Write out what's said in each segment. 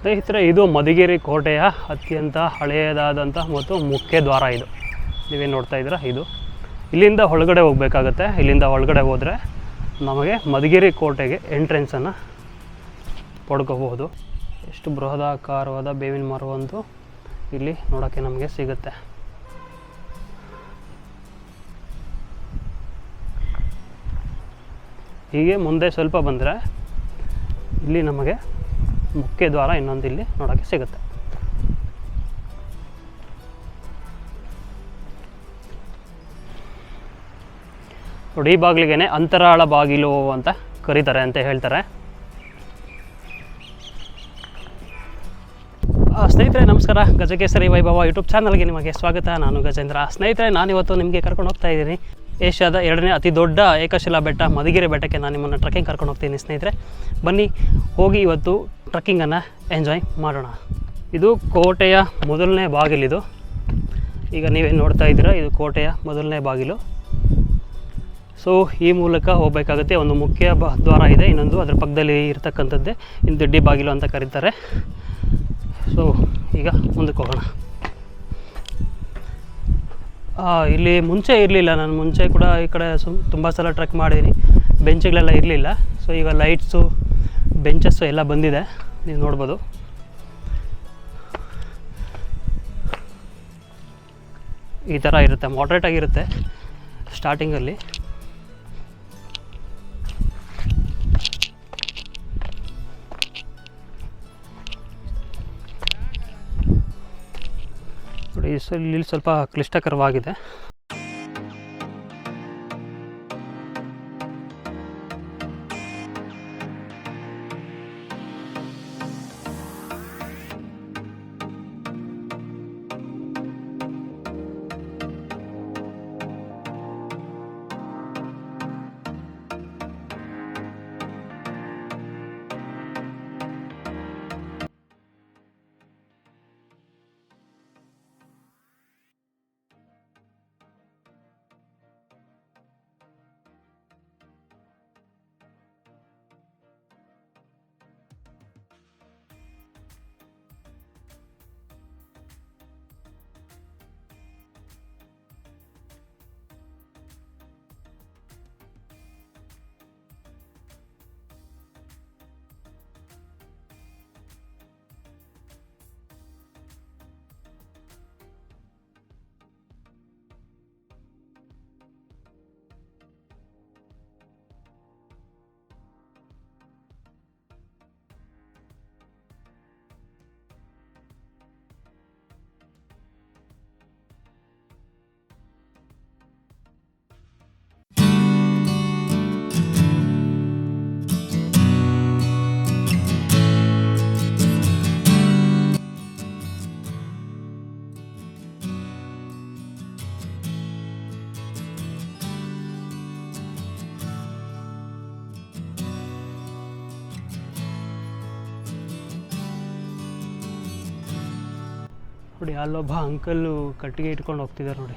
ಸ್ನೇಹಿತರೆ, ಇದು ಮಧುಗಿರಿ ಕೋಟೆಯ ಅತ್ಯಂತ ಹಳೆಯದಾದಂಥ ಮತ್ತು ಮುಖ್ಯ ದ್ವಾರ. ಇದು ನೀವೇನು ನೋಡ್ತಾ ಇದ್ದೀರಾ, ಇದು ಇಲ್ಲಿಂದ ಒಳಗಡೆ ಹೋಗಬೇಕಾಗತ್ತೆ. ಇಲ್ಲಿಂದ ಒಳಗಡೆ ಹೋದರೆ ನಮಗೆ ಮಧುಗಿರಿ ಕೋಟೆಗೆ ಎಂಟ್ರೆನ್ಸನ್ನು ಪಡ್ಕೋಬಹುದು. ಎಷ್ಟು ಬೃಹದಾಕಾರವಾದ ಬೇವಿನ ಮರವಂತೂ ಇಲ್ಲಿ ನೋಡೋಕ್ಕೆ ನಮಗೆ ಸಿಗುತ್ತೆ. ಹೀಗೆ ಮುಂದೆ ಸ್ವಲ್ಪ ಬಂದರೆ ಇಲ್ಲಿ ನಮಗೆ ಮುಖ್ಯ ದ್ವಾರ ಇನ್ನೊಂದು ಇಲ್ಲಿ ನೋಡೋಕ್ಕೆ ಸಿಗುತ್ತೆ. ನೋಡಿ, ಈ ಬಾಗಿಲಿಗೆ ಅಂತರಾಳ ಬಾಗಿಲು ಅಂತ ಕರೀತಾರೆ ಅಂತ ಹೇಳ್ತಾರೆ. ಸ್ನೇಹಿತರೆ ನಮಸ್ಕಾರ, ಗಜಕೇಸರಿ ವೈಭವ ಯೂಟ್ಯೂಬ್ ಚಾನಲ್ಗೆ ನಿಮಗೆ ಸ್ವಾಗತ. ನಾನು ಗಜೇಂದ್ರ. ಸ್ನೇಹಿತರೆ, ನಾನಿವತ್ತು ನಿಮಗೆ ಕರ್ಕೊಂಡು ಹೋಗ್ತಾ ಇದ್ದೀನಿ ಏಷ್ಯಾದ 2ನೇ ಅತಿ ದೊಡ್ಡ ಏಕಶಿಲಾ ಬೆಟ್ಟ ಮಧುಗಿರಿ ಬೆಟ್ಟಕ್ಕೆ ನಾನು ನಿಮ್ಮನ್ನು ಟ್ರೆಕ್ಕಿಂಗ್ ಕರ್ಕೊಂಡು ಹೋಗ್ತೀನಿ. ಸ್ನೇಹಿತರೆ ಬನ್ನಿ, ಹೋಗಿ ಇವತ್ತು ಟ್ರೆಕ್ಕಿಂಗನ್ನು ಎಂಜಾಯ್ ಮಾಡೋಣ. ಇದು ಕೋಟೆಯ ಮೊದಲನೇ ಬಾಗಿಲಿದು. ಈಗ ನೀವೇನು ನೋಡ್ತಾ ಇದ್ದೀರಾ, ಇದು ಕೋಟೆಯ ಮೊದಲನೇ ಬಾಗಿಲು. ಸೊ ಈ ಮೂಲಕ ಹೋಗಬೇಕಾಗುತ್ತೆ. ಒಂದು ಮುಖ್ಯ ದ್ವಾರ ಇದೆ, ಇನ್ನೊಂದು ಅದರ ಪಕ್ಕದಲ್ಲಿ ಇರ್ತಕ್ಕಂಥದ್ದೇ ಇನ್ನು ದೊಡ್ಡ ಬಾಗಿಲು ಅಂತ ಕರೀತಾರೆ. ಸೊ ಈಗ ಮುಂದಕ್ಕೆ ಹೋಗೋಣ. ಇಲ್ಲಿ ಮುಂಚೆ ಇರಲಿಲ್ಲ, ನಾನು ಮುಂಚೆ ಕೂಡ ಈ ಕಡೆ ತುಂಬ ಸಲ ಟ್ರೆಕ್ ಮಾಡಿದ್ದೀನಿ, ಬೆಂಚ್ಗಳೆಲ್ಲ ಇರಲಿಲ್ಲ. ಸೊ ಈಗ ಲೈಟ್ಸು, ಬೆಂಚಸ್ಸು ಎಲ್ಲ ಬಂದಿದೆ, ನೀವು ನೋಡ್ಬೋದು. ಈ ಥರ ಇರುತ್ತೆ, ಮಾಡ್ರೇಟ್ ಆಗಿರುತ್ತೆ ಸ್ಟಾರ್ಟಿಂಗಲ್ಲಿ. ನೋಡಿ, ಇಲ್ಲಿ ಸ್ವಲ್ಪ ಕ್ಲಿಷ್ಟಕರವಾಗಿದೆ. ನೋಡಿ, ಅಲ್ಲೊಬ್ಬ ಅಂಕಲ್ಲು ಕಟ್ಟಿಗೆ ಇಟ್ಕೊಂಡು ಹೋಗ್ತಿದ್ದಾರೆ ನೋಡಿ.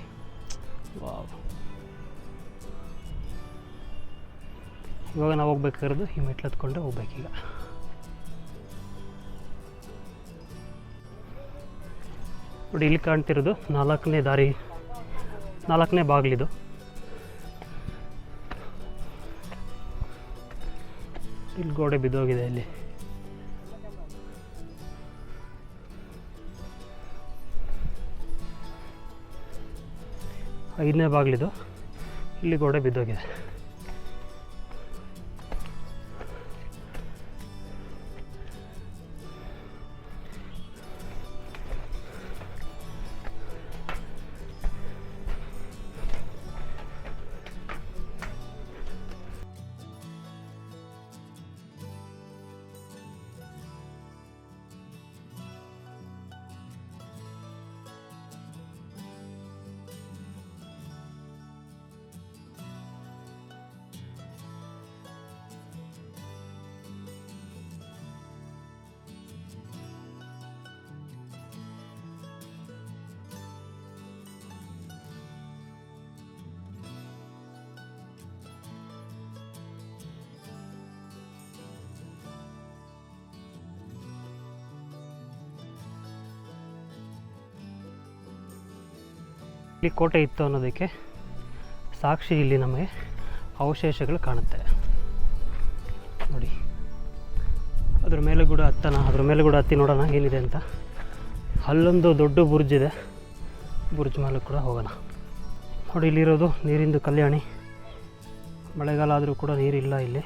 ವಾವ್. ಇವಾಗ ನಾವು ಹೋಗ್ಬೇಕಾಗಿರೋದು ಈ ಮೆಟ್ಲು ಹತ್ಕೊಂಡೆ ಹೋಗ್ಬೇಕೀಗ. ನೋಡಿ, ಇಲ್ಲಿ ಕಾಣ್ತಿರೋದು 4ನೇ ದಾರಿ, 4ನೇ ಬಾಗಿಲಿದು. ಇಲ್ಲಿ ಗೋಡೆ ಬಿದ್ದೋಗಿದೆ. ಇಲ್ಲಿ ಐದನೇ ಬಾಗಿಲಿದು, ಇಲ್ಲಿ ಗೋಡೆ ಬಿದ್ದೋಗಿದೆ. ಇಲ್ಲಿ ಕೋಟೆ ಇತ್ತು ಅನ್ನೋದಕ್ಕೆ ಸಾಕ್ಷಿ ಇಲ್ಲಿ ನಮಗೆ ಅವಶೇಷಗಳು ಕಾಣುತ್ತೆ ನೋಡಿ. ಅದ್ರ ಮೇಲೆ ಕೂಡ ಹತ್ತಿ ನೋಡೋಣ ಏನಿದೆ ಅಂತ. ಅಲ್ಲೊಂದು ದೊಡ್ಡ ಬುರ್ಜ್ ಇದೆ, ಬುರ್ಜ್ ಮೇಲೆ ಕೂಡ ಹೋಗೋಣ. ನೋಡಿ ಇಲ್ಲಿರೋದು ನೀರಿಂದು ಕಲ್ಯಾಣಿ. ಮಳೆಗಾಲ ಆದರೂ ಕೂಡ ನೀರಿಲ್ಲ ಇಲ್ಲಿ.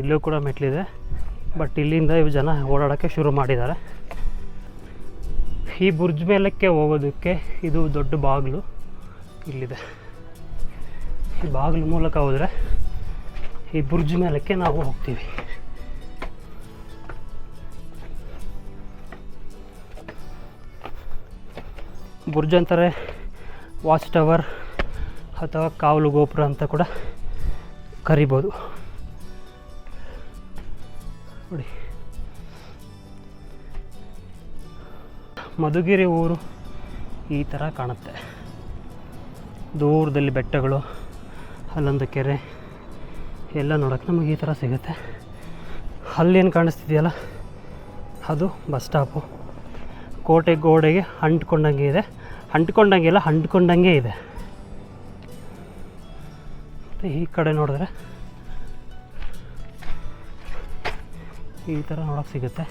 ಇಲ್ಲೂ ಕೂಡ ಮೆಟ್ಲಿದೆ, ಬಟ್ ಇಲ್ಲಿಂದ ಇವು ಜನ ಓಡಾಡೋಕ್ಕೆ ಶುರು ಮಾಡಿದ್ದಾರೆ. ಈ ಬುರ್ಜ್ ಮೇಲಕ್ಕೆ ಹೋಗೋದಕ್ಕೆ ಇದು ದೊಡ್ಡ ಬಾಗಿಲು ಇಲ್ಲಿದೆ. ಈ ಬಾಗಿಲು ಮೂಲಕ ಹೋದರೆ ಈ ಬುರ್ಜ್ ಮೇಲಕ್ಕೆ ನಾವು ಹೋಗ್ತೀವಿ. ಬುರ್ಜ್ ಅಂತಾರೆ, ವಾಚ್ ಟವರ್ ಅಥವಾ ಕಾವಲು ಗೋಪುರ ಅಂತ ಕೂಡ ಕರಿಬೋದು ನೋಡಿ. ಮಧುಗಿರಿ ಊರು ಈ ಥರ ಕಾಣುತ್ತೆ. ದೂರದಲ್ಲಿ ಬೆಟ್ಟಗಳು, ಅಲ್ಲೊಂದು ಕೆರೆ ಎಲ್ಲ ನೋಡೋಕ್ಕೆ ನಮಗೆ ಈ ಥರ ಸಿಗುತ್ತೆ. ಅಲ್ಲೇನು ಕಾಣಿಸ್ತಿದೆಯಲ್ಲ ಅದು ಬಸ್ ಸ್ಟಾಪು. ಕೋಟೆ ಗೋಡೆಗೆ ಅಂಟ್ಕೊಂಡಂಗೆ ಇದೆ, ಅಂಟ್ಕೊಂಡಂಗೆ ಇದೆ. ಮತ್ತು ಈ ಕಡೆ ನೋಡಿದ್ರೆ ಈ ಥರ ನೋಡೋಕ್ಕೆ ಸಿಗುತ್ತೆ.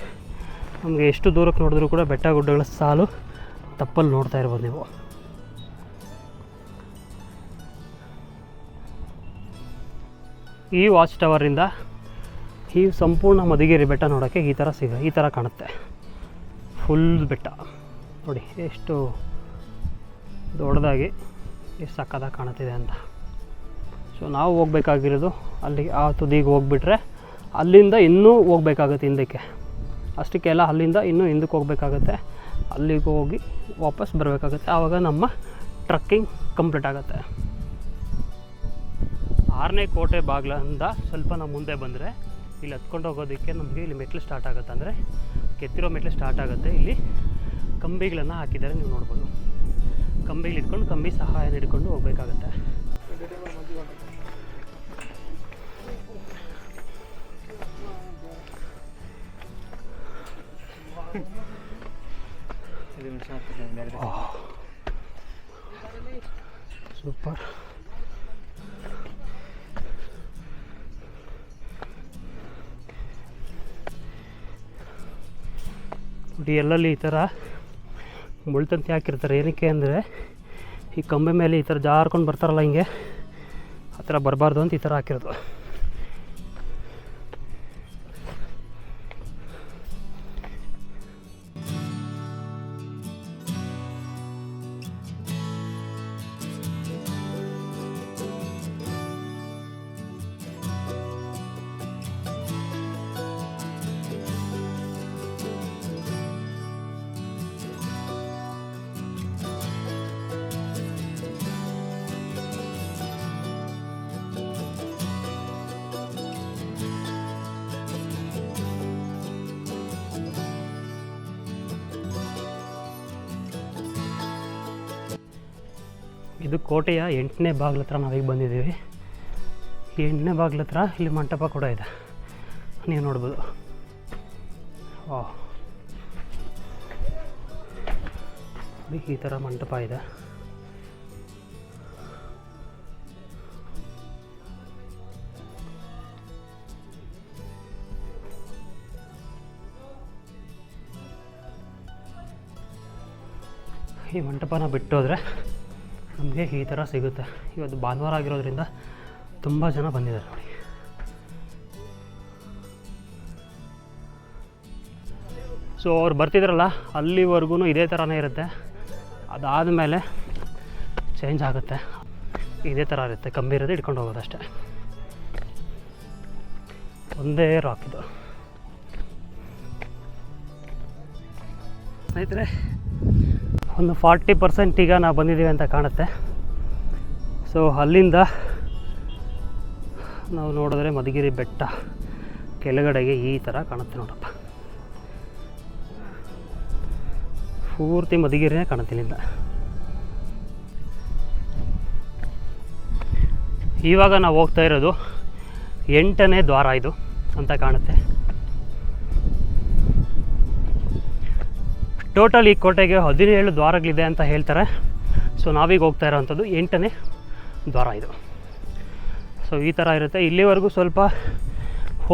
ನಮಗೆ ಎಷ್ಟು ದೂರಕ್ಕೆ ನೋಡಿದ್ರೂ ಕೂಡ ಬೆಟ್ಟ ಗುಡ್ಡಗಳ ಸಾಲು ತಪ್ಪಲ್ಲಿ ನೋಡ್ತಾ ಇರ್ಬೋದು ನೀವು. ಈ ವಾಚ್ ಟವರಿಂದ ಈ ಸಂಪೂರ್ಣ ಮಧುಗಿರಿ ಬೆಟ್ಟ ನೋಡೋಕ್ಕೆ ಈ ಥರ ಕಾಣುತ್ತೆ. ಫುಲ್ ಬೆಟ್ಟ ನೋಡಿ ಎಷ್ಟು ದೊಡ್ಡದಾಗಿ ಎಷ್ಟು ಸಕ್ಕದಾಗಿ ಕಾಣುತ್ತಿದೆ ಅಂತ. ಸೊ ನಾವು ಹೋಗ್ಬೇಕಾಗಿರೋದು ಅಲ್ಲಿಗೆ, ಆ ತುದಿಗೆ ಹೋಗ್ಬಿಟ್ರೆ ಅಲ್ಲಿಂದ ಇನ್ನೂ ಹೋಗ್ಬೇಕಾಗುತ್ತೆ ಹಿಂದಕ್ಕೆ. ಅಷ್ಟಕ್ಕೆಲ್ಲ ಅಲ್ಲಿಂದ ಇನ್ನೂ ಹಿಂದಕ್ಕೆ ಹೋಗ್ಬೇಕಾಗತ್ತೆ. ಅಲ್ಲಿಗೆ ಹೋಗಿ ವಾಪಸ್ ಬರಬೇಕಾಗತ್ತೆ. ಆವಾಗ ನಮ್ಮ ಟ್ರಕ್ಕಿಂಗ್ ಕಂಪ್ಲೀಟ್ ಆಗುತ್ತೆ. 6ನೇ ಕೋಟೆ ಬಾಗಿಲಿಂದ ಸ್ವಲ್ಪ ನಾವು ಮುಂದೆ ಬಂದರೆ ಇಲ್ಲಿ ಹತ್ಕೊಂಡು ಹೋಗೋದಕ್ಕೆ ನಮಗೆ ಇಲ್ಲಿ ಮೆಟ್ಲು ಸ್ಟಾರ್ಟ್ ಆಗುತ್ತೆ. ಅಂದರೆ ಕೆತ್ತಿರೋ ಮೆಟ್ಲು ಸ್ಟಾರ್ಟ್ ಆಗುತ್ತೆ. ಇಲ್ಲಿ ಕಂಬಿಗಳನ್ನು ಹಾಕಿದ್ದಾರೆ, ನೀವು ನೋಡ್ಬೋದು. ಕಂಬಿಗಳು ಇಟ್ಕೊಂಡು ಕಂಬಿ ಸಹಾಯ ಹಿಡ್ಕೊಂಡು ಹೋಗಬೇಕಾಗತ್ತೆ. ಸೂಪರ್. ನೋಡಿ ಎಲ್ಲಲ್ಲಿ ಈ ಥರ ಮುಳ್ತಂತಿ ಹಾಕಿರ್ತಾರೆ. ಏನಕ್ಕೆ ಅಂದರೆ ಈ ಕಂಬೆ ಮೇಲೆ ಈ ಥರ ಜಾರ್ಕೊಂಡು ಬರ್ತಾರಲ್ಲ, ಹಿಂಗೆ ಆ ಥರ ಬರಬಾರ್ದು ಅಂತ ಈ ಥರ ಹಾಕಿರೋದು. ಇದು ಕೋಟೆಯ 8ನೇ ಬಾಗಿಲ ಹತ್ರ ನಾವೀಗ ಬಂದಿದ್ದೀವಿ. ಈ 8ನೇ ಬಾಗಿಲ ಹತ್ರ ಇಲ್ಲಿ ಮಂಟಪ ಕೂಡ ಇದೆ, ನೀವು ನೋಡ್ಬೋದು. ವಾಹ್, ಈ ಥರ ಮಂಟಪ ಇದೆ. ಈ ಮಂಟಪನ ಬಿಟ್ಟು ಹೋದರೆ ನಮಗೆ ಈ ಥರ ಸಿಗುತ್ತೆ. ಇವತ್ತು ಭಾನುವಾರ ಆಗಿರೋದ್ರಿಂದ ತುಂಬ ಜನ ಬಂದಿದ್ದಾರೆ ನೋಡಿ. ಸೊ ಅವ್ರು ಬರ್ತಿದ್ರಲ್ಲ ಅಲ್ಲಿವರೆಗೂ ಇದೇ ಥರನೇ ಇರುತ್ತೆ. ಅದಾದಮೇಲೆ ಚೇಂಜ್ ಆಗುತ್ತೆ. ಇದೇ ಥರ ಇರುತ್ತೆ, ಕಂಬಿ ಇರೋದು ಇಟ್ಕೊಂಡು ಹೋಗೋದಷ್ಟೇ. ಒಂದೇ ರಾಕ್ ಇದು. ಸ್ನೇಹಿತರೆ, ಒಂದು 40% ಈಗ ನಾವು ಬಂದಿದ್ದೀವಿ ಅಂತ ಕಾಣುತ್ತೆ. ಸೊ ಅಲ್ಲಿಂದ ನಾವು ನೋಡಿದ್ರೆ ಮಧುಗಿರಿ ಬೆಟ್ಟ ಕೆಳಗಡೆಗೆ ಈ ಥರ ಕಾಣುತ್ತೆ ನೋಡಪ್ಪ. ಪೂರ್ತಿ ಮಧುಗಿರಿನೇ ಕಾಣುತ್ತೆ ಇಲ್ಲಿಂದ. ಇವಾಗ ನಾವು ಹೋಗ್ತಾ ಇರೋದು 8ನೇ ದ್ವಾರ ಇದು ಅಂತ ಕಾಣುತ್ತೆ. ಟೋಟಲ್ ಈ ಕೋಟೆಗೆ 17 ದ್ವಾರಗಳಿದೆ ಅಂತ ಹೇಳ್ತಾರೆ. ಸೊ ನಾವೀಗ ಹೋಗ್ತಾ ಇರೋವಂಥದ್ದು 8ನೇ ದ್ವಾರ ಇದು. ಸೊ ಈ ಥರ ಇರುತ್ತೆ. ಇಲ್ಲಿವರೆಗೂ ಸ್ವಲ್ಪ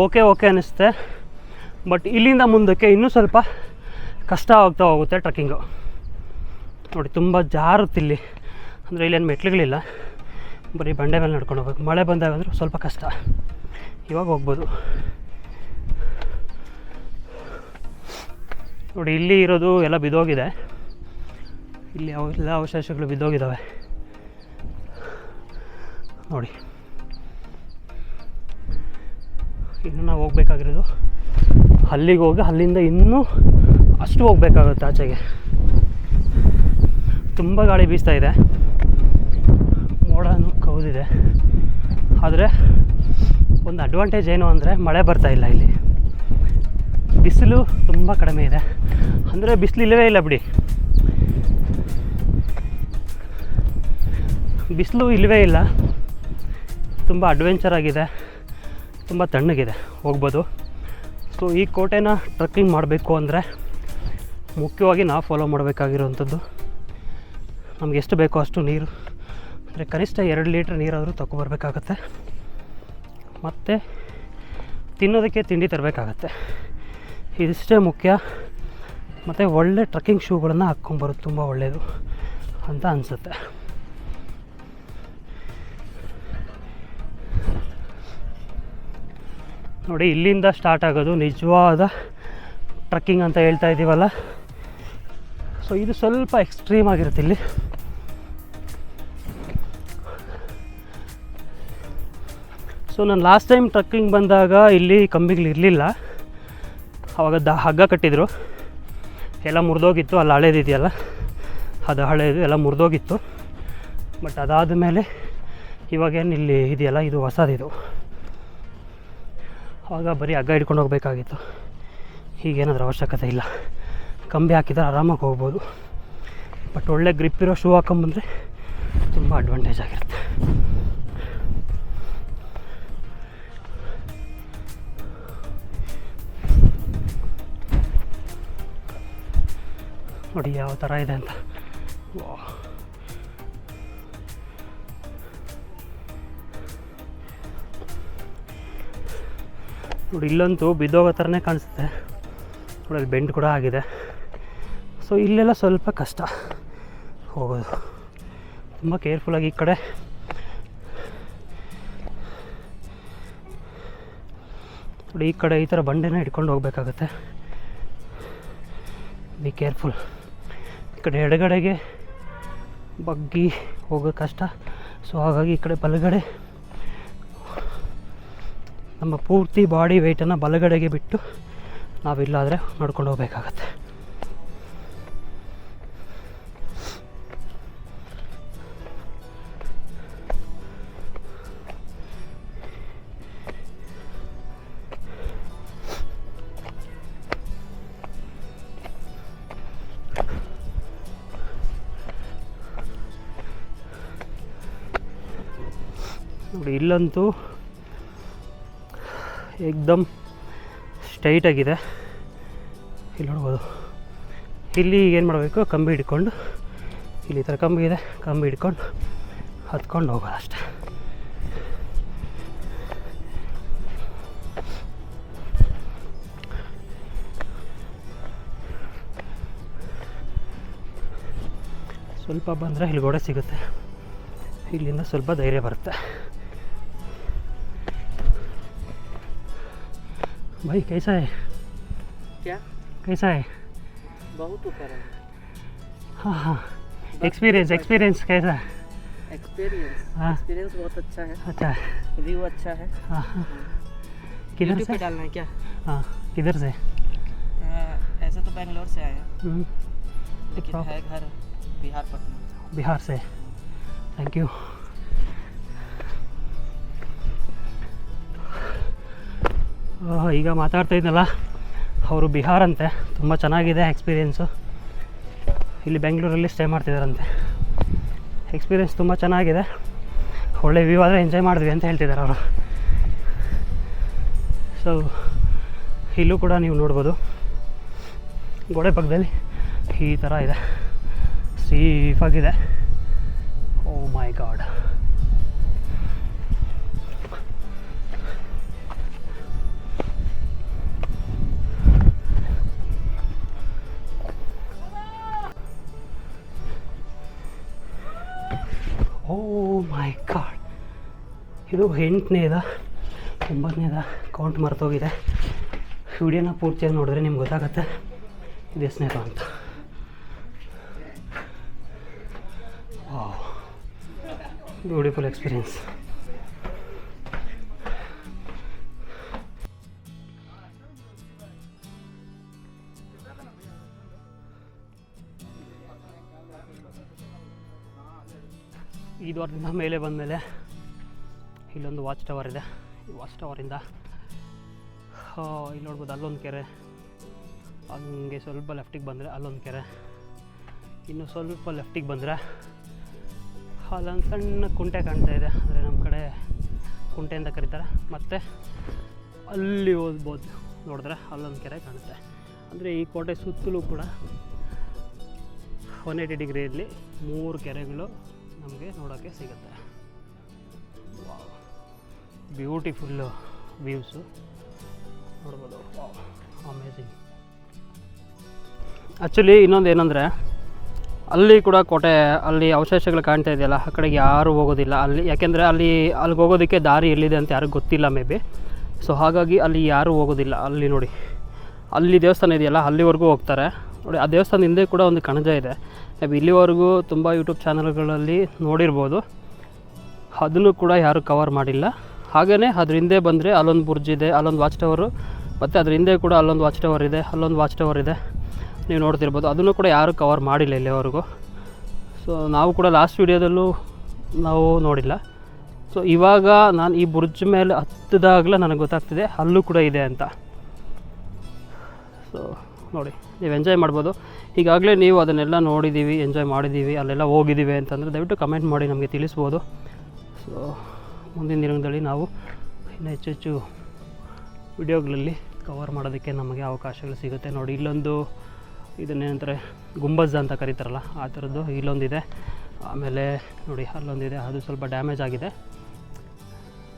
ಓಕೆ ಅನ್ನಿಸುತ್ತೆ. ಬಟ್ ಇಲ್ಲಿಂದ ಮುಂದಕ್ಕೆ ಇನ್ನೂ ಸ್ವಲ್ಪ ಕಷ್ಟ ಆಗ್ತಾ ಹೋಗುತ್ತೆ ಟ್ರೆಕ್ಕಿಂಗು. ನೋಡಿ, ತುಂಬ ಜಾರುತ್ತಿಲ್ಲಿ. ಅಂದರೆ ಇಲ್ಲೇನು ಮೆಟ್ಲುಗಳಿಲ್ಲ, ಬರೀ ಬಂಡೆ ಮೇಲೆ ನಡ್ಕೊಂಡು ಹೋಗ್ಬೇಕು. ಮಳೆ ಬಂದಾಗ ಅಂದರೆ ಸ್ವಲ್ಪ ಕಷ್ಟ. ಇವಾಗ ಹೋಗ್ಬೋದು. ನೋಡಿ, ಇಲ್ಲಿ ಇರೋದು ಎಲ್ಲ ಬಿದ್ದೋಗಿದೆ. ಇಲ್ಲಿ ಎಲ್ಲ ಅವಶೇಷಗಳು ಬಿದ್ದೋಗಿದ್ದಾವೆ ನೋಡಿ. ಇನ್ನು ನಾವು ಹೋಗ್ಬೇಕಾಗಿರೋದು ಅಲ್ಲಿಗೆ ಹೋಗಿ ಅಲ್ಲಿಂದ ಇನ್ನೂ ಅಷ್ಟು ಹೋಗ್ಬೇಕಾಗುತ್ತೆ ಆಚೆಗೆ. ತುಂಬ ಗಾಳಿ ಬೀಸ್ತಾ ಇದೆ, ಮೋಡನೂ ಕವಿದಿದೆ. ಆದರೆ ಒಂದು ಅಡ್ವಾಂಟೇಜ್ ಏನು ಅಂದರೆ ಮಳೆ ಬರ್ತಾಯಿಲ್ಲ. ಇಲ್ಲಿ ಬಿಸಿಲು ತುಂಬ ಕಡಿಮೆ ಇದೆ. ಅಂದರೆ ಬಿಸಿಲು ಇಲ್ಲವೇ ಇಲ್ಲ ಬಿಡಿ, ಬಿಸಿಲು ಇಲ್ಲವೇ ಇಲ್ಲ. ತುಂಬ ಅಡ್ವೆಂಚರ್ ಆಗಿದೆ, ತುಂಬ ತಣ್ಣಗಿದೆ, ಹೋಗ್ಬೋದು. ಸೊ ಈ ಕೋಟೆನ ಟ್ರೆಕ್ಕಿಂಗ್ ಮಾಡಬೇಕು ಅಂದರೆ ಮುಖ್ಯವಾಗಿ ನಾವು ಫಾಲೋ ಮಾಡಬೇಕಾಗಿರೋವಂಥದ್ದು, ನಮ್ಗೆ ಎಷ್ಟು ಬೇಕೋ ಅಷ್ಟು ನೀರು, ಅಂದರೆ ಕನಿಷ್ಠ 2 ಲೀಟ್ರ್ ನೀರಾದರೂ ತಗೊಬರ್ಬೇಕಾಗತ್ತೆ. ಮತ್ತು ತಿನ್ನೋದಕ್ಕೆ ತಿಂಡಿ ತರಬೇಕಾಗತ್ತೆ. ಇದಿಷ್ಟೇ ಮುಖ್ಯ. ಮತ್ತು ಒಳ್ಳೆ ಟ್ರೆಕ್ಕಿಂಗ್ ಶೂಗಳನ್ನು ಹಾಕ್ಕೊಂಬರೋದು ತುಂಬ ಒಳ್ಳೆಯದು ಅಂತ ಅನಿಸುತ್ತೆ. ನೋಡಿ, ಇಲ್ಲಿಂದ ಸ್ಟಾರ್ಟ್ ಆಗೋದು ನಿಜವಾದ ಟ್ರೆಕ್ಕಿಂಗ್ ಅಂತ ಹೇಳ್ತಾ ಇದ್ದೀವಲ್ಲ. ಸೊ ಇದು ಸ್ವಲ್ಪ ಎಕ್ಸ್ಟ್ರೀಮ್ ಆಗಿರುತ್ತೆ ಇಲ್ಲಿ. ಸೊ ನಾನು ಲಾಸ್ಟ್ ಟೈಮ್ ಟ್ರೆಕ್ಕಿಂಗ್ ಬಂದಾಗ ಇಲ್ಲಿ ಕಂಬಿಗಳಿರಲಿಲ್ಲ. ಆವಾಗ ಹಗ್ಗ ಕಟ್ಟಿದ್ರು, ಎಲ್ಲ ಮುರಿದೋಗಿತ್ತು. ಅಲ್ಲಿ ಹಳೇದಿದೆಯಲ್ಲ, ಅದು ಹಳೇದು ಎಲ್ಲ ಮುರಿದೋಗಿತ್ತು. ಬಟ್ ಅದಾದ ಮೇಲೆ ಇವಾಗೇನು ಇಲ್ಲಿ ಇದೆಯಲ್ಲ, ಇದು ಹೊಸದಿದು. ಆವಾಗ ಬರೀ ಹಗ್ಗ ಹಿಡ್ಕೊಂಡು ಹೋಗಬೇಕಾಗಿತ್ತು. ಹೀಗೇನಾದ್ರೂ ಅವಶ್ಯಕತೆ ಇಲ್ಲ, ಕಂಬಿ ಹಾಕಿದ್ರೆ ಆರಾಮಾಗಿ ಹೋಗ್ಬೋದು. ಬಟ್ ಒಳ್ಳೆ ಗ್ರಿಪ್ ಇರೋ ಶೂ ಹಾಕೊಂಬಂದರೆ ತುಂಬ ಅಡ್ವಾಂಟೇಜ್ ಆಗಿರುತ್ತೆ. ನೋಡಿ ಯಾವ ಥರ ಇದೆ ಅಂತ. ನೋಡಿ, ಇಲ್ಲಂತೂ ಬಿದ್ದೋಗೋ ಥರನೇ ಕಾಣಿಸುತ್ತೆ. ನೋಡಿ, ಅಲ್ಲಿ ಬೆಂಡ್ ಕೂಡ ಆಗಿದೆ. ಸೊ ಇಲ್ಲೆಲ್ಲ ಸ್ವಲ್ಪ ಕಷ್ಟ ಹೋಗೋದು, ತುಂಬ ಕೇರ್ಫುಲ್ಲಾಗಿ. ಈ ಕಡೆ ನೋಡಿ, ಈ ಕಡೆ ಈ ಥರ ಬಂಡೆನ ಹಿಡ್ಕೊಂಡು ಹೋಗಬೇಕಾಗತ್ತೆ. Be careful. ಈ ಕಡೆ ಎಡಗಡೆಗೆ ಬಗ್ಗಿ ಹೋಗೋ ಕಷ್ಟ. ಸೊ ಹಾಗಾಗಿ ಈ ಕಡೆ ಬಲಗಡೆ ನಮ್ಮ ಪೂರ್ತಿ ಬಾಡಿ ವೆಯ್ಟನ್ನು ಬಲಗಡೆಗೆ ಬಿಟ್ಟು ನಾವಿಲ್ಲಾದರೆ ನಡ್ಕೊಂಡು ಹೋಗಬೇಕಾಗತ್ತೆ. ನೋಡಿ, ಇಲ್ಲಂತೂ ಏಕ್ದಮ್ ಸ್ಟ್ರೈಟಾಗಿದೆ. ಇಲ್ಲಿ ನೋಡ್ಬೋದು. ಇಲ್ಲಿ ಏನು ಮಾಡಬೇಕು, ಕಂಬಿ ಹಿಡ್ಕೊಂಡು, ಇಲ್ಲಿ ಈ ಥರ ಕಂಬಿ ಇದೆ, ಕಂಬಿ ಹಿಡ್ಕೊಂಡು ಹತ್ಕೊಂಡು ಹೋಗೋದು ಅಷ್ಟೆ. ಸ್ವಲ್ಪ ಬಂದರೆ ಇಲ್ಲಿ ಗೋಡೆ ಸಿಗುತ್ತೆ, ಇಲ್ಲಿಂದ ಸ್ವಲ್ಪ ಧೈರ್ಯ ಬರುತ್ತೆ. भाई कैसा है? क्या कैसा है? बहुत ऊपर है। हाँ हाँ, एक्सपीरियंस कैसा है? हाँ एक्सपीरियंस बहुत अच्छा है। अच्छा है। व्यू अच्छा है। हाँ हाँ, किधर YouTube से? पे डालना है क्या? हाँ, किधर से? ऐसे तो बेंगलोर से आए हैं, लेकिन प्रॉप- है घर बिहार पटना। बिहार से। Thank you. ಈಗ ಮಾತಾಡ್ತಾ ಇದ್ನಲ್ಲ, ಅವರು ಬಿಹಾರ ಅಂತೆ, ತುಂಬ ಚೆನ್ನಾಗಿದೆ ಎಕ್ಸ್ಪೀರಿಯೆನ್ಸು. ಇಲ್ಲಿ ಬೆಂಗಳೂರಲ್ಲಿ ಸ್ಟೇ ಮಾಡ್ತಿದ್ದಾರಂತೆ. ಎಕ್ಸ್ಪೀರಿಯೆನ್ಸ್ ತುಂಬ ಚೆನ್ನಾಗಿದೆ, ಒಳ್ಳೆ ವ್ಯೂ ಆದರೆ ಎಂಜಾಯ್ ಮಾಡಿದ್ವಿ ಅಂತ ಹೇಳ್ತಿದ್ದಾರೆ ಅವರು. ಸೊ ಇಲ್ಲೂ ಕೂಡ ನೀವು ನೋಡ್ಬೋದು, ಗೋಡೆ ಪಕ್ಕದಲ್ಲಿ ಈ ಥರ ಇದೆ, ಸೇಫಾಗಿದೆ. ಓ ಮೈ ಗಾಡ್. ಓ ಮೈ ಗಾಡ್, ಇದು 8ನೇದ 9ನೇದ ಕೌಂಟ್ ಮರ್ತೋಗಿದೆ. ವಿಡಿಯೋನ ಪೂರ್ತಿಯಾಗಿ ನೋಡಿದ್ರೆ ನಿಮ್ಗೆ ಗೊತ್ತಾಗುತ್ತೆ ಇದು ಎಷ್ಟನೇದು ಅಂತ. Beautiful experience. ಈ ದ್ವಾರದಿಂದ ಮೇಲೆ ಬಂದಮೇಲೆ ಇಲ್ಲೊಂದು ವಾಚ್ ಟವರ್ ಇದೆ. ಈ ವಾಚ್ ಟವರಿಂದ ಇಲ್ಲಿ ನೋಡ್ಬೋದು, ಅಲ್ಲೊಂದು ಕೆರೆ, ಹಂಗೆ ಸ್ವಲ್ಪ ಲೆಫ್ಟಿಗೆ ಬಂದರೆ ಅಲ್ಲೊಂದು ಕೆರೆ, ಇನ್ನು ಸ್ವಲ್ಪ ಲೆಫ್ಟಿಗೆ ಬಂದರೆ ಅಲ್ಲೊಂದು ಸಣ್ಣ ಕುಂಟೆ ಕಾಣ್ತಾ ಇದೆ, ಅಂದರೆ ನಮ್ಮ ಕಡೆ ಕುಂಟೆ ಅಂತ ಕರೀತಾರೆ. ಮತ್ತು ಅಲ್ಲಿ ಓದ್ಬೋದು, ನೋಡಿದ್ರೆ ಅಲ್ಲೊಂದು ಕೆರೆ ಕಾಣುತ್ತೆ. ಅಂದರೆ ಈ ಕೋಟೆ ಸುತ್ತಲೂ ಕೂಡ 180 ಡಿಗ್ರಿಯಲ್ಲಿ 3 ಕೆರೆಗಳು ನಮಗೆ ನೋಡೋಕ್ಕೆ ಸಿಗುತ್ತೆ. ಬ್ಯೂಟಿಫುಲ್ಲು ವ್ಯೂಸು ನೋಡ್ಬೋದು. ಅಮೇಝಿಂಗ್. ಆ್ಯಕ್ಚುಲಿ ಇನ್ನೊಂದು ಏನಂದರೆ, ಅಲ್ಲಿ ಕೂಡ ಕೋಟೆ, ಅಲ್ಲಿ ಅವಶೇಷಗಳು ಕಾಣ್ತಾ ಇದೆಯಲ್ಲ, ಆ ಕಡೆಗೆ ಯಾರೂ ಹೋಗೋದಿಲ್ಲ ಅಲ್ಲಿ, ಯಾಕೆಂದರೆ ಅಲ್ಲಿಗೆ ಹೋಗೋದಕ್ಕೆ ದಾರಿ ಎಲ್ಲಿದೆ ಅಂತ ಯಾರಿಗೂ ಗೊತ್ತಿಲ್ಲ ಮೇ ಬಿ. ಸೊ ಹಾಗಾಗಿ ಅಲ್ಲಿ ಯಾರೂ ಹೋಗೋದಿಲ್ಲ. ಅಲ್ಲಿ ನೋಡಿ, ಅಲ್ಲಿ ದೇವಸ್ಥಾನ ಇದೆಯಲ್ಲ, ಅಲ್ಲಿವರೆಗೂ ಹೋಗ್ತಾರೆ ನೋಡಿ. ಆ ದೇವಸ್ಥಾನದ ಹಿಂದೆ ಕೂಡ ಒಂದು ಕಣಜ ಇದೆ. ಮೇ ಬಿ ಇಲ್ಲಿವರೆಗೂ ತುಂಬ ಯೂಟ್ಯೂಬ್ ಚಾನಲ್ಗಳಲ್ಲಿ ನೋಡಿರ್ಬೋದು, ಅದನ್ನು ಕೂಡ ಯಾರೂ ಕವರ್ ಮಾಡಿಲ್ಲ. ಹಾಗೆಯೇ ಅದ್ರ ಹಿಂದೆ ಬಂದರೆ ಅಲ್ಲೊಂದು ಬುರ್ಜ್ ಇದೆ, ಅಲ್ಲೊಂದು ವಾಚ್ ಟವರು, ಮತ್ತು ಅದ್ರ ಹಿಂದೆ ಕೂಡ ಅಲ್ಲೊಂದು ವಾಚ್ ಟವರ್ ಇದೆ, ಅಲ್ಲೊಂದು ವಾಚ್ ಟವರ್ ಇದೆ, ನೀವು ನೋಡ್ತಿರ್ಬೋದು. ಅದನ್ನು ಕೂಡ ಯಾರೂ ಕವರ್ ಮಾಡಿಲ್ಲ ಇಲ್ಲಿವರೆಗೂ. ಸೊ ನಾವು ಕೂಡ ಲಾಸ್ಟ್ ವೀಡಿಯೋದಲ್ಲೂ ನಾವು ನೋಡಿಲ್ಲ. ಸೊ ಇವಾಗ ನಾನು ಈ ಬುರ್ಜ್ ಮೇಲೆ ಹತ್ತಿದಾಗಲೇ ನನಗೆ ಗೊತ್ತಾಗ್ತಿದೆ ಅಲ್ಲೂ ಕೂಡ ಇದೆ ಅಂತ. ಸೊ ನೋಡಿ, ನೀವು ಎಂಜಾಯ್ ಮಾಡ್ಬೋದು. ಈಗಾಗಲೇ ನೀವು ಅದನ್ನೆಲ್ಲ ನೋಡಿದ್ದೀವಿ, ಎಂಜಾಯ್ ಮಾಡಿದ್ದೀವಿ, ಅಲ್ಲೆಲ್ಲ ಹೋಗಿದ್ದೀವಿ ಅಂತಂದರೆ ದಯವಿಟ್ಟು ಕಮೆಂಟ್ ಮಾಡಿ ನಮಗೆ ತಿಳಿಸ್ಬೋದು. ಸೊ ಮುಂದಿನ ದಿನಗಳಲ್ಲಿ ನಾವು ಇನ್ನೂ ಹೆಚ್ಚೆಚ್ಚು ವಿಡಿಯೋಗಳಲ್ಲಿ ಕವರ್ ಮಾಡೋದಕ್ಕೆ ನಮಗೆ ಅವಕಾಶಗಳು ಸಿಗುತ್ತೆ. ನೋಡಿ, ಇಲ್ಲೊಂದು ಇದನ್ನೇನಂತಾರೆ ಗುಂಬಜ್ ಅಂತ ಕರೀತಾರಲ್ಲ, ಆ ಥರದ್ದು ಇಲ್ಲೊಂದಿದೆ. ಆಮೇಲೆ ನೋಡಿ ಅಲ್ಲೊಂದಿದೆ, ಅದು ಸ್ವಲ್ಪ ಡ್ಯಾಮೇಜ್ ಆಗಿದೆ.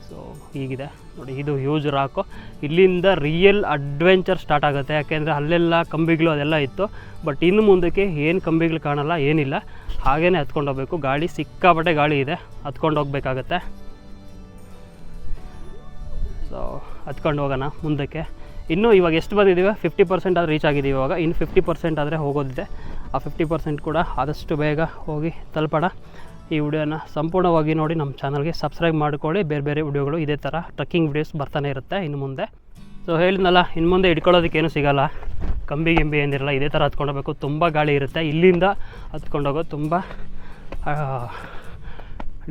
ಸೊ ಹೀಗಿದೆ ನೋಡಿ, ಇದು ಹ್ಯೂಜ್ ರಾಕು. ಇಲ್ಲಿಂದ ರಿಯಲ್ ಅಡ್ವೆಂಚರ್ ಸ್ಟಾರ್ಟ್ ಆಗುತ್ತೆ, ಯಾಕೆಂದರೆ ಅಲ್ಲೆಲ್ಲ ಕಂಬಿಗಳು ಅದೆಲ್ಲ ಇತ್ತು. ಬಟ್ ಇನ್ನು ಮುಂದಕ್ಕೆ ಏನು ಕಂಬಿಗಳು ಕಾಣಲ್ಲ, ಏನಿಲ್ಲ, ಹಾಗೇ ಹತ್ಕೊಂಡು ಹೋಗ್ಬೇಕು. ಗಾಳಿ ಸಿಕ್ಕಾಪಟ್ಟೆ ಗಾಳಿ ಇದೆ, ಹತ್ಕೊಂಡು ಹೋಗ್ಬೇಕಾಗತ್ತೆ. ಸೊ ಹತ್ಕೊಂಡು ಹೋಗೋಣ ಮುಂದಕ್ಕೆ. ಇನ್ನೂ ಇವಾಗ ಎಷ್ಟು ಬಂದಿದ್ದೀವಿ, 50% ಆದರೂ ರೀಚ್ ಆಗಿದ್ದೀವಿ. ಇವಾಗ ಇನ್ನು 50% ಆದರೆ ಹೋಗೋದಿದೆ. ಆ 50% ಕೂಡ ಆದಷ್ಟು ಬೇಗ ಹೋಗಿ ತಲುಪೋಣ. ಈ ವಿಡಿಯೋನ ಸಂಪೂರ್ಣವಾಗಿ ನೋಡಿ ನಮ್ಮ ಚಾನಲ್ಗೆ ಸಬ್ಸ್ಕ್ರೈಬ್ ಮಾಡ್ಕೊಳ್ಳಿ. ಬೇರೆ ಬೇರೆ ವಿಡಿಯೋಗಳು ಇದೇ ಥರ ಟ್ರಕ್ಕಿಂಗ್ ವಿಡಿಯೋಸ್ ಬರ್ತಾನೆ ಇರುತ್ತೆ ಇನ್ನು ಮುಂದೆ. ಸೊ ಹೇಳಿದ್ನಲ್ಲ, ಇನ್ನು ಮುಂದೆ ಹಿಡ್ಕೊಳ್ಳೋದಕ್ಕೇನು ಸಿಗೋಲ್ಲ, ಕಂಬಿ ಗಿಂಬಿ ಏನಿರಲ್ಲ, ಇದೇ ಥರ ಹತ್ಕೊಂಡು ಹೋಗ್ಬೇಕು. ತುಂಬ ಗಾಳಿ ಇರುತ್ತೆ, ಇಲ್ಲಿಂದ ಹತ್ಕೊಂಡು ಹೋಗೋದು ತುಂಬ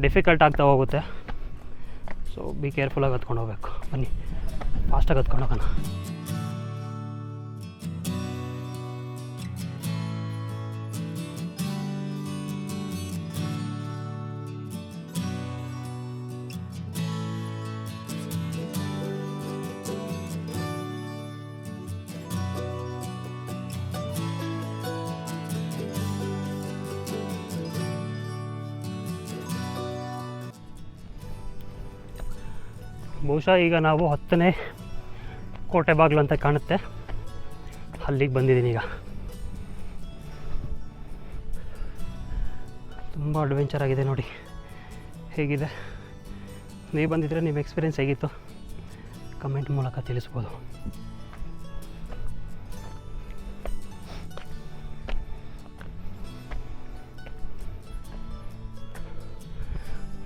ಡಿಫಿಕಲ್ಟ್ ಆಗ್ತಾ ಹೋಗುತ್ತೆ. ಸೊ ಬಿ ಕೇರ್ಫುಲ್ಲಾಗಿ ಹತ್ಕೊಂಡು ಹೋಗ್ಬೇಕು. ಬನ್ನಿ ಫಾಸ್ಟಾಗಿ ಹತ್ಕೊಂಡು ಹೋಗೋಣ. ಬಹುಶಃ ಈಗ ನಾವು 10ನೇ ಕೋಟೆ ಬಾಗಿಲು ಅಂತ ಕಾಣುತ್ತೆ, ಅಲ್ಲಿಗೆ ಬಂದಿದ್ದೀನಿ ಈಗ. ತುಂಬ ಅಡ್ವೆಂಚರ್ ಆಗಿದೆ ನೋಡಿ. ಹೇಗಿದೆ, ನೀವು ಬಂದಿದ್ದರೆ ನಿಮ್ಮ ಎಕ್ಸ್ಪೀರಿಯೆನ್ಸ್ ಹೇಗಿತ್ತು ಕಮೆಂಟ್ ಮೂಲಕ ತಿಳಿಸ್ಬೋದು.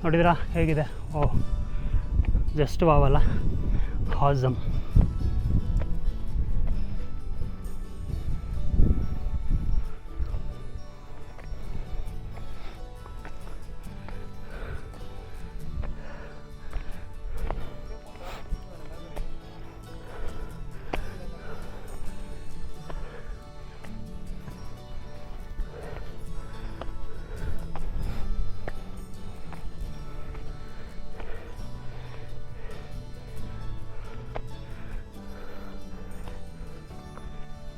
ನೋಡಿದ್ರಾ ಹೇಗಿದೆ? ಓಹ್, ಜಸ್ಟ್ ವಾವಲ್ಲ, ಹಾಸಮ್.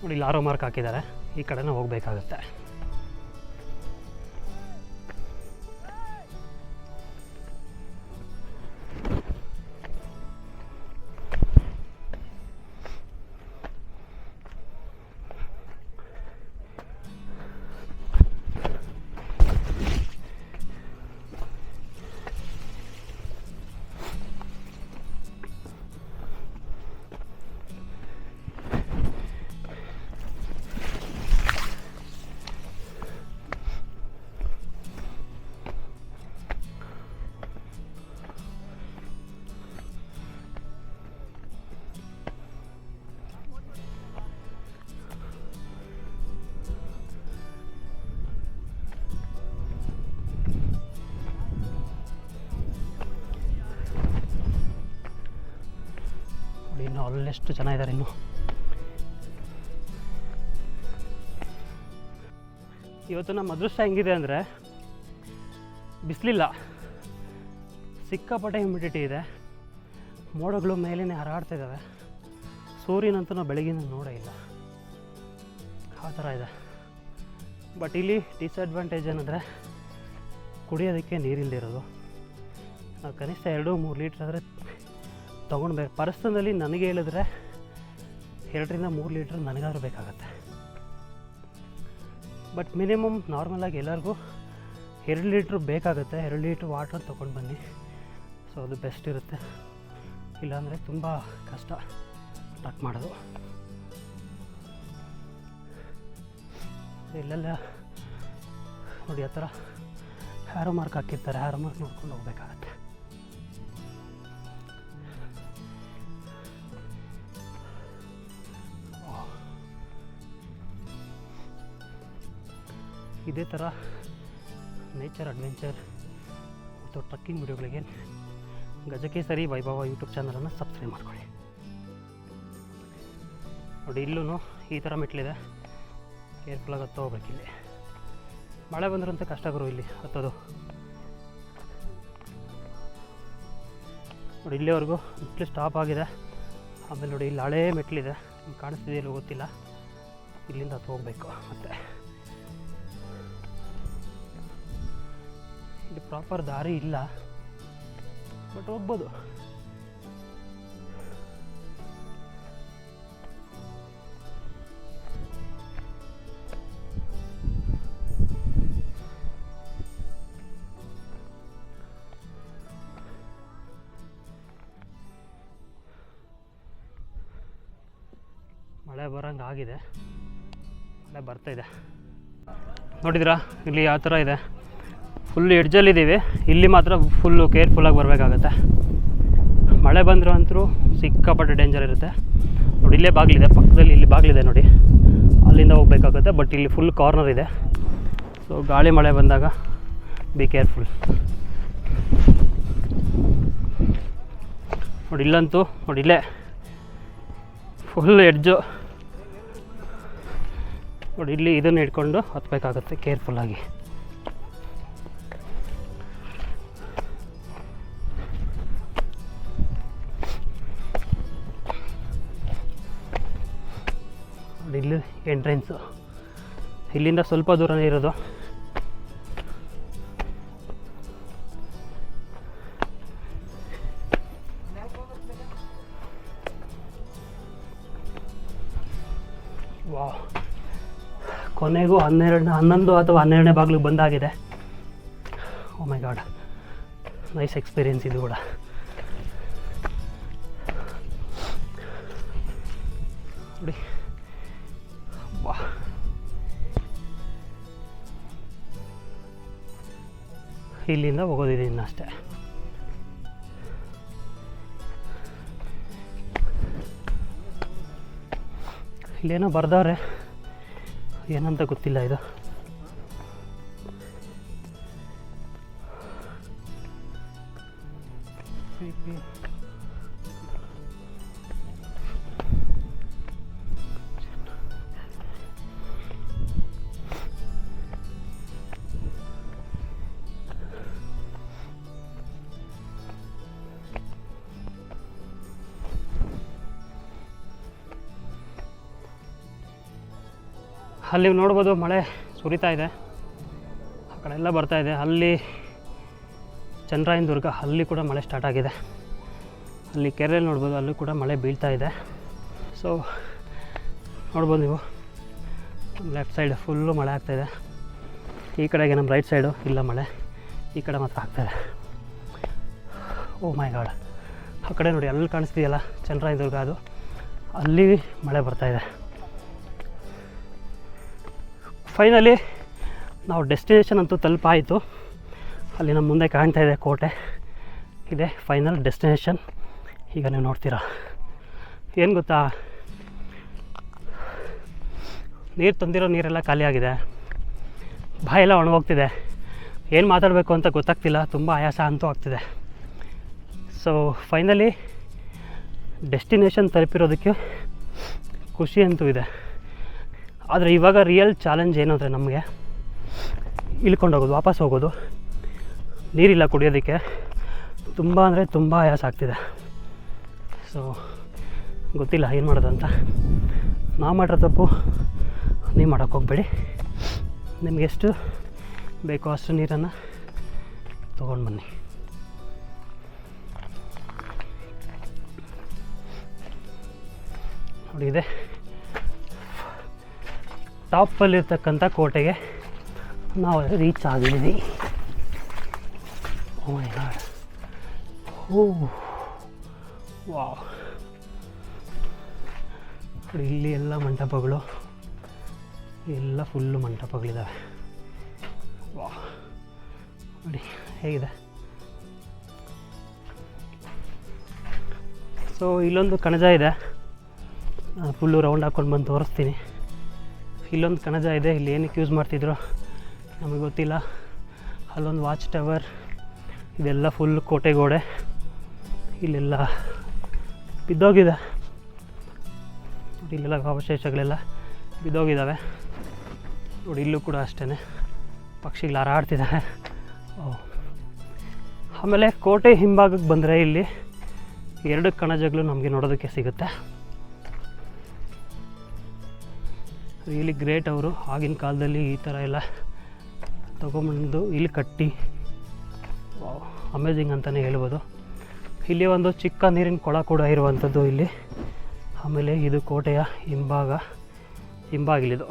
ನೋಡಿ, ಇಲ್ಲಿ ಆರೋ ಮಾರ್ಕ್ ಹಾಕಿದ್ದಾರೆ, ಈ ಕಡೆನೇ ಹೋಗಬೇಕಾಗತ್ತೆ. ಇನ್ನು ಅಲ್ಲೆಷ್ಟು ಜನ ಇದ್ದಾರೆ. ಇನ್ನು ಇವತ್ತು ನಮ್ಮ ಅದೃಷ್ಟ ಹೆಂಗಿದೆ ಅಂದರೆ ಬಿಸಿಲಿಲ್ಲ, ಸಿಕ್ಕಾಪಟ್ಟೆ ಹ್ಯುಮಿಡಿಟಿ ಇದೆ, ಮೋಡಗಳು ಮೇಲೇ ಹಾರಾಡ್ತಾ ಇದ್ದಾವೆ. ಸೂರ್ಯನಂತೂ ನಾವು ಬೆಳಗಿನ ನೋಡೇ ಇಲ್ಲ, ಆ ಥರ ಇದೆ. ಬಟ್ ಇಲ್ಲಿ ಡಿಸ್ಅಡ್ವಾಂಟೇಜ್ ಏನಂದರೆ ಕುಡಿಯೋದಕ್ಕೆ ನೀರಿಲ್ದಿರೋದು. ನಾವು ಕನಿಷ್ಠ 2-3 ಲೀಟ್ರ್ ಆದರೆ ತೊಗೊಂಡ್ಬೇಕು. ಪರ್ಸನಲಿ ನನಗೆ ಹೇಳಿದ್ರೆ 2-3 ಲೀಟ್ರ್ ನನಗಾದ್ರೂ ಬೇಕಾಗತ್ತೆ. ಬಟ್ ಮಿನಿಮಮ್ ನಾರ್ಮಲಾಗಿ ಎಲ್ಲರಿಗೂ 2 ಲೀಟ್ರ್ ಬೇಕಾಗುತ್ತೆ. 2 ಲೀಟ್ರ್ ವಾಟರ್ ತೊಗೊಂಡು ಬನ್ನಿ, ಸೊ ಅದು ಬೆಸ್ಟ್ ಇರುತ್ತೆ. ಇಲ್ಲಾಂದರೆ ತುಂಬ ಕಷ್ಟ ಟ್ರಕ್ ಮಾಡೋದು. ಇಲ್ಲೆಲ್ಲ ನೋಡಿ ಆ ಥರ ಹ್ಯಾರೋ ಮಾರ್ಕ್ ಹಾಕಿರ್ತಾರೆ, ಹ್ಯಾರೋ ಮಾರ್ಕ್ ನೋಡ್ಕೊಂಡು ಹೋಗ್ಬೇಕಾಗತ್ತೆ. ಇದೇ ಥರ ನೇಚರ್ ಅಡ್ವೆಂಚರ್ ಮತ್ತು ಟ್ರಕ್ಕಿಂಗ್ ವಿಡಿಯೋಗಳಿಗೆ ಗಜಕೇಸರಿ ವೈಭವ ಯೂಟ್ಯೂಬ್ ಚಾನಲನ್ನು ಸಬ್ಸ್ಕ್ರೈಬ್ ಮಾಡ್ಕೊಳ್ಳಿ. ನೋಡಿ, ಇಲ್ಲೂ ಈ ಥರ ಮೆಟ್ಲಿದೆ, ಕೇರ್ಫುಲ್ಲಾಗಿ ಹತ್ತೋ ಹೋಗ್ಬೇಕಿಲ್ಲಿ. ಮಳೆ ಬಂದ್ರಂತೆ ಕಷ್ಟ ಗುರು ಇಲ್ಲಿ ಹತ್ತೋದು. ನೋಡಿ, ಇಲ್ಲಿವರೆಗೂ ಮೆಟ್ಲು ಸ್ಟಾಪ್ ಆಗಿದೆ. ಆಮೇಲೆ ನೋಡಿ, ಇಲ್ಲಿ ಹಳೇ ಮೆಟ್ಲಿದೆ, ನಿಮ್ಗೆ ಕಾಣಿಸ್ತಿದೆಯಲ್ಲೂ ಗೊತ್ತಿಲ್ಲ. ಇಲ್ಲಿಂದ ಹತ್ತು ಹೋಗಬೇಕು. ಮತ್ತು ಇಲ್ಲಿ ಪ್ರಾಪರ್ ದಾರಿ ಇಲ್ಲ, ಬಟ್ ಹೋಗ್ಬೋದು. ಮಳೆ ಬರೋಂಗೆ ಆಗಿದೆ, ಮಳೆ ಬರ್ತಾಯಿದೆ. ನೋಡಿದ್ರಾ ಇಲ್ಲಿ ಯಾವ ಥರ ಇದೆ, ಫುಲ್ ಎಡ್ಜಲ್ಲಿದ್ದೀವಿ. ಇಲ್ಲಿ ಮಾತ್ರ ಫುಲ್ಲು ಕೇರ್ಫುಲ್ಲಾಗಿ ಬರಬೇಕಾಗತ್ತೆ. ಮಳೆ ಬಂದರೂ ಅಂತೂ ಸಿಕ್ಕಾಪಟ್ಟೆ ಡೇಂಜರ್ ಇರುತ್ತೆ. ನೋಡಿ, ಇಲ್ಲೇ ಬಾಗಿಲಿದೆ, ಪಕ್ಕದಲ್ಲಿ ಇಲ್ಲಿ ಬಾಗಿಲಿದೆ ನೋಡಿ, ಅಲ್ಲಿಂದ ಹೋಗ್ಬೇಕಾಗುತ್ತೆ. ಬಟ್ ಇಲ್ಲಿ ಫುಲ್ ಕಾರ್ನರ್ ಇದೆ, ಸೊ ಗಾಳಿ ಮಳೆ ಬಂದಾಗ ಬಿ ಕೇರ್ಫುಲ್. ನೋಡಿ, ಇಲ್ಲಂತೂ ನೋಡಿ, ಇಲ್ಲೇ ಫುಲ್ ಎಡ್ಜು ನೋಡಿ. ಇಲ್ಲಿ ಇದನ್ನು ಹಿಡ್ಕೊಂಡು ಹತ್ತಬೇಕಾಗುತ್ತೆ ಕೇರ್ಫುಲ್ಲಾಗಿ. ಇಲ್ಲಿ ಎಂಟ್ರೆನ್ಸು, ಇಲ್ಲಿಂದ ಸ್ವಲ್ಪ ದೂರನೇ ಇರೋದು. ವಾವ್, ಕೊನೆಗೂ 11 ಅಥವಾ 12ನೇ ಬಾಗಿಲಿಗೆ ಬಂದಾಗಿದೆ. ಓ ಮೈ ಗಾಡ್, ನೈಸ್ ಎಕ್ಸ್ಪೀರಿಯನ್ಸ್ ಇದು ಕೂಡ. ನೋಡಿ, ಇಲ್ಲಿಂದ ಹೋಗೋದಿದೆ ಇನ್ನಷ್ಟೇ. ಇಲ್ಲೇನೋ ಬರ್ದವ್ರೆ, ಏನಂತ ಗೊತ್ತಿಲ್ಲ ಇದು. ಅಲ್ಲಿ ನೋಡ್ಬೋದು ಮಳೆ ಸುರಿತಾ ಇದೆ, ಆ ಕಡೆ ಎಲ್ಲ ಬರ್ತಾ ಇದೆ. ಅಲ್ಲಿ ಚನ್ನರಾಯನದುರ್ಗ, ಅಲ್ಲಿ ಕೂಡ ಮಳೆ ಸ್ಟಾರ್ಟ್ ಆಗಿದೆ. ಅಲ್ಲಿ ಕೆರೆಯಲ್ಲಿ ನೋಡ್ಬೋದು, ಅಲ್ಲೂ ಕೂಡ ಮಳೆ ಬೀಳ್ತಾ ಇದೆ. ಸೊ ನೋಡ್ಬೋದು ನೀವು, ಲೆಫ್ಟ್ ಸೈಡ್ ಫುಲ್ಲು ಮಳೆ ಆಗ್ತಾಯಿದೆ. ಈ ಕಡೆಗೆ ನಮ್ಮ ರೈಟ್ ಸೈಡು ಇಲ್ಲ ಮಳೆ, ಈ ಕಡೆ ಮಾತ್ರ ಆಗ್ತಾಯಿದೆ. ಓ ಮೈ ಗಾಡ್, ಆ ಕಡೆ ನೋಡಿ ಅಲ್ಲಿ ಕಾಣಿಸ್ತಿದೆಯಲ್ಲ ಚನ್ನರಾಯನದುರ್ಗ, ಅದು ಅಲ್ಲಿ ಮಳೆ ಬರ್ತಾಯಿದೆ. ಫೈನಲಿ ನಾವು ಡೆಸ್ಟಿನೇಷನ್ ಅಂತೂ ತಲುಪಾಯಿತು. ಅಲ್ಲಿ ನಮ್ಮ ಮುಂದೆ ಕಾಣ್ತಾ ಇದೆ ಕೋಟೆ, ಇದೆ ಫೈನಲ್ ಡೆಸ್ಟಿನೇಷನ್. ಈಗ ನೀವು ನೋಡ್ತೀರಾ, ಏನು ಗೊತ್ತಾ, ನೀರು ತಂದಿರೋ ನೀರೆಲ್ಲ ಖಾಲಿಯಾಗಿದೆ, ಬಾಯೆಲ್ಲ ಒಣಗೋಗ್ತಿದೆ, ಏನು ಮಾತಾಡಬೇಕು ಅಂತ ಗೊತ್ತಾಗ್ತಿಲ್ಲ, ತುಂಬ ಆಯಾಸ ಅಂತೂ ಆಗ್ತಿದೆ. ಸೊ ಫೈನಲಿ ಡೆಸ್ಟಿನೇಷನ್ ತಲುಪಿರೋದಕ್ಕೆ ಖುಷಿ ಅಂತೂ ಇದೆ. ಆದರೆ ಇವಾಗ ರಿಯಲ್ ಚಾಲೆಂಜ್ ಏನು ಅಂದರೆ ನಮಗೆ ಇಳ್ಕೊಂಡೋಗೋದು, ವಾಪಸ್ ಹೋಗೋದು. ನೀರಿಲ್ಲ ಕುಡಿಯೋದಕ್ಕೆ, ತುಂಬ ಅಂದರೆ ತುಂಬ ಆಯಾಸ ಆಗ್ತಿದೆ. ಸೊ ಗೊತ್ತಿಲ್ಲ ಏನು ಮಾಡೋದಂತ. ನಾವು ಮಾಡಿರೋ ತಪ್ಪು ನೀವು ಮಾಡೋಕ್ಕೆ ಹೋಗಬೇಡಿ. ನಿಮ್ಗೆ ಎಷ್ಟು ಬೇಕೋ ಅಷ್ಟು ನೀರನ್ನು ತೊಗೊಂಡು ಬನ್ನಿ. ನೋಡಿ, ಇದೆ ಟಾಪಲ್ಲಿರ್ತಕ್ಕಂಥ ಕೋಟೆಗೆ ನಾವು ರೀಚ್ ಆಗಿದ್ದೀವಿ. ಓ ಮೈ ಗಾಡ್, ಓ ವಾವ್. ನೋಡಿ ಇಲ್ಲಿ ಎಲ್ಲ ಮಂಟಪಗಳು, ಎಲ್ಲ ಫುಲ್ಲು ಮಂಟಪಗಳಿದ್ದಾವೆ. ವಾವ್, ನೋಡಿ ಹೇಗಿದೆ. ಸೊ ಇಲ್ಲೊಂದು ಕಣಜ ಇದೆ, ಫುಲ್ಲು ರೌಂಡ್ ಹಾಕ್ಕೊಂಡು ಬಂದು ತೋರಿಸ್ತೀನಿ. ಇಲ್ಲೊಂದು ಕಣಜ ಇದೆ, ಇಲ್ಲಿ ಏನಕ್ಕೆ ಯೂಸ್ ಮಾಡ್ತಿದ್ರು ನಮಗೆ ಗೊತ್ತಿಲ್ಲ. ಅಲ್ಲೊಂದು ವಾಚ್ ಟವರ್, ಇದೆಲ್ಲ ಫುಲ್ ಕೋಟೆ ಗೋಡೆ, ಇಲ್ಲೆಲ್ಲ ಬಿದ್ದೋಗಿದೆ. ನೋಡಿ ಇಲ್ಲೆಲ್ಲ ಅವಶೇಷಗಳೆಲ್ಲ ಬಿದ್ದೋಗಿದ್ದಾವೆ. ನೋಡಿ ಇಲ್ಲೂ ಕೂಡ ಅಷ್ಟೇ ಪಕ್ಷಿಗಳು ಹಾರಾಡ್ತಿದ್ದಾವೆ. ಆಮೇಲೆ ಕೋಟೆ ಹಿಂಭಾಗಕ್ಕೆ ಬಂದರೆ ಇಲ್ಲಿ 2 ಕಣಜಗಳು ನಮಗೆ ನೋಡೋದಕ್ಕೆ ಸಿಗುತ್ತೆ. Really great. ಅವರು ಆಗಿನ ಕಾಲದಲ್ಲಿ ಈ ಥರ ಎಲ್ಲ ತೊಗೊಂಬಂದು ಇಲ್ಲಿ ಕಟ್ಟಿ, ಅಮೇಝಿಂಗ್ ಅಂತಲೇ ಹೇಳ್ಬೋದು. ಇಲ್ಲಿ ಒಂದು ಚಿಕ್ಕ ನೀರಿನ ಕೊಳ ಕೂಡ ಇರುವಂಥದ್ದು ಇಲ್ಲಿ. ಆಮೇಲೆ ಇದು ಕೋಟೆಯ ಹಿಂಬಾಗಿಲಿದು.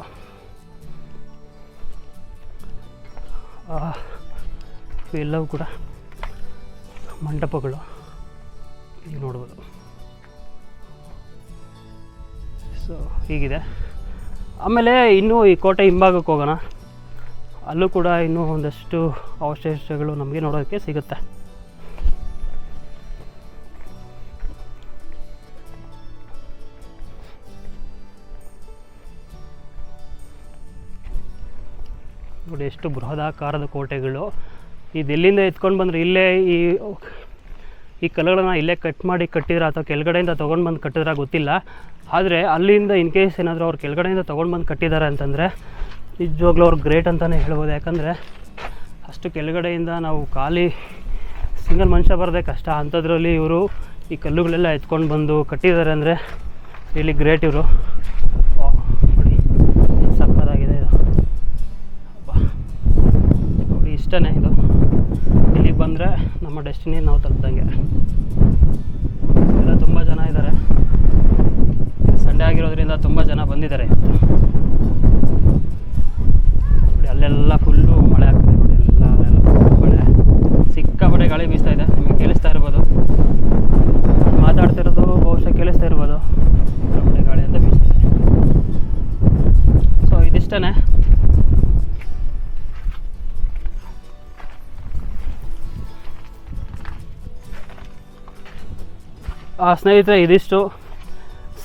ಎಲ್ಲವೂ ಕೂಡ ಮಂಟಪಗಳು ಈಗ ನೋಡ್ಬೋದು. ಸೊ ಹೀಗಿದೆ. ಆಮೇಲೆ ಇನ್ನೂ ಈ ಕೋಟೆ ಹಿಂಭಾಗಕ್ಕೆ ಹೋಗೋಣ, ಅಲ್ಲೂ ಕೂಡ ಇನ್ನೂ ಒಂದಷ್ಟು ಅವಶೇಷಗಳು ನಮಗೆ ನೋಡೋಕ್ಕೆ ಸಿಗುತ್ತೆ. ನೋಡಿ ಎಷ್ಟು ಬೃಹದಾಕಾರದ ಕೋಟೆಗಳು. ಇದೆಲ್ಲಿಂದ ಎತ್ಕೊಂಡು ಬಂದರೆ ಇಲ್ಲೇ ಈ ಕಲ್ಲುಗಳನ್ನು ಇಲ್ಲೇ ಕಟ್ ಮಾಡಿ ಕಟ್ಟಿದ್ರೆ ಅಥವಾ ಕೆಳಗಡೆಯಿಂದ ತೊಗೊಂಡು ಬಂದು ಕಟ್ಟಿದ್ರೆ ಗೊತ್ತಿಲ್ಲ. ಆದರೆ ಅಲ್ಲಿಂದ ಇನ್ ಕೇಸ್ ಏನಾದರೂ ಅವ್ರು ಕೆಳಗಡೆಯಿಂದ ತೊಗೊಂಡು ಬಂದು ಕಟ್ಟಿದ್ದಾರೆ ಅಂತಂದರೆ ನಿಜವಾಗ್ಲೂ ಅವ್ರು ಗ್ರೇಟ್ ಅಂತಲೇ ಹೇಳ್ಬೋದು. ಯಾಕಂದರೆ ಅಷ್ಟು ಕೆಳಗಡೆಯಿಂದ ನಾವು ಖಾಲಿ ಸಿಂಗಲ್ ಮನುಷ್ಯ ಬರೋದೇ ಕಷ್ಟ, ಅಂಥದ್ರಲ್ಲಿ ಇವರು ಈ ಕಲ್ಲುಗಳೆಲ್ಲ ಎತ್ಕೊಂಡು ಬಂದು ಕಟ್ಟಿದ್ದಾರೆ ಅಂದರೆ ರಿಯಲಿ ಗ್ರೇಟ್ ಇವರು. ನೋಡಿ ಸಕ್ಕತ್ತಾಗಿದೆ ಇದು. ನೋಡಿ ಇಷ್ಟೇ ಇದು. ಇಲ್ಲಿಗೆ ಬಂದರೆ ನಮ್ಮ ಡೆಸ್ಟಿನಿ ನಾವು ತಲುಪ್ದಂಗೆ. ಎಲ್ಲ ತುಂಬ ಜನ ಇದ್ದಾರೆ, ಸಂಡೇ ಆಗಿರೋದ್ರಿಂದ ತುಂಬ ಜನ ಬಂದಿದ್ದಾರೆ. ನೋಡಿ ಅಲ್ಲೆಲ್ಲ ಫುಲ್ಲು ಮಳೆ ಆಗ್ತಿದೆ. ನೋಡಿ ಅಲ್ಲೆಲ್ಲ ಮಳೆ, ಸಿಕ್ಕಾಪಟ್ಟೆ ಗಾಳಿ ಬೀಸ್ತಾ ಇದೆ. ನಿಮಗೆ ಕೇಳಿಸ್ತಾ ಇರ್ಬೋದು, ಮಾತಾಡ್ತಿರೋದು ಬಹುಶಃ ಕೇಳಿಸ್ತಾ ಇರ್ಬೋದು. ಸಿಕ್ಕಾಪಟ್ಟೆ ಗಾಳಿ ಅಂತ ಬೀಸ್ತಿದೆ. ಸೊ ಇದಿಷ್ಟೇ. ಸ್ನೇಹಿತರೆ, ಇದಿಷ್ಟು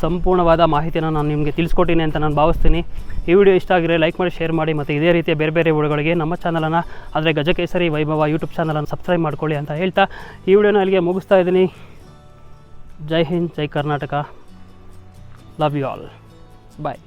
ಸಂಪೂರ್ಣವಾದ ಮಾಹಿತಿಯನ್ನು ನಾನು ನಿಮಗೆ ತಿಳಿಸ್ಕೊಟ್ಟಿನಿ ಅಂತ ನಾನು ಭಾವಿಸ್ತೀನಿ. ಈ ವಿಡಿಯೋ ಇಷ್ಟ ಆಗಿದ್ರೆ ಲೈಕ್ ಮಾಡಿ, ಶೇರ್ ಮಾಡಿ, ಮತ್ತು ಇದೇ ರೀತಿಯ ಬೇರೆ ಬೇರೆ ವಿಡಿಯೋಗಳಿಗೆ ನಮ್ಮ ಚಾನಲನ್ನು, ಅಂದರೆ ಗಜಕೇಸರಿ ವೈಭವ ಯೂಟ್ಯೂಬ್ ಚಾನಲನ್ನು ಸಬ್ಸ್ಕ್ರೈಬ್ ಮಾಡ್ಕೊಳ್ಳಿ ಅಂತ ಹೇಳ್ತಾ ಈ ವಿಡಿಯೋನ ಅಲ್ಲಿಗೆ ಮುಗಿಸ್ತಾ ಇದ್ದೀನಿ. ಜೈ ಹಿಂದ್, ಜೈ Karnataka, love you all, bye.